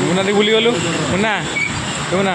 মুন্না দি ভুলি গ'লো মুন্না মুন্না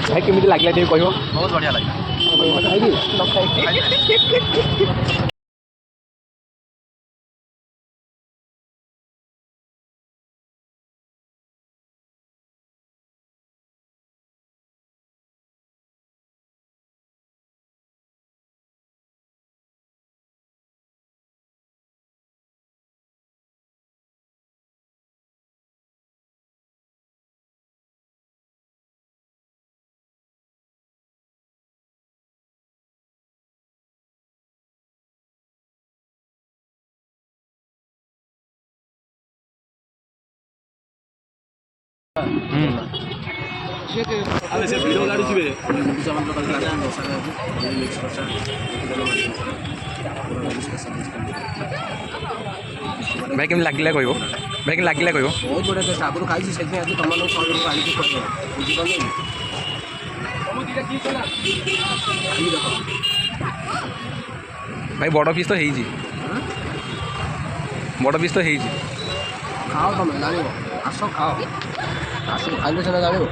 ଭାଇ କେମିତି ଲାଗିଲା ଟିକେ କହିବ? ବହୁତ ବଢ଼ିଆ ଲାଗିଲା। ଆରେ ସେ ଭିଡ଼ିଓ କାଢ଼ୁଥିବେ ଗୁଣ୍ଡିଚାମାନ ମିକ୍ସ କଷା ଭାଇ କେମିତି ଲାଗିଲା କହିବ ଭାଇ କେମିତି ଲାଗିଲା କହିବ ବହୁତ ବଢ଼ିଆ ଟେଷ୍ଟ ଆଗରୁ ଖାଇଛି ସେଥିପାଇଁ ଆଜି ତମମାନଙ୍କୁ ଶହେ ଆଣିକି କହିବ ବୁଝିପାରିଲେ ଭାଇ ବଡ଼ ପିସ୍ ତ ହେଇଛି ବଡ଼ ପିସ୍ ତ ହେଇଛି ଖାଅ ତମେ ଜାଣିବ ଆସ ଖାଅ ଆସିକି ଖାଇଲେ ସିନା ଜାଣିବ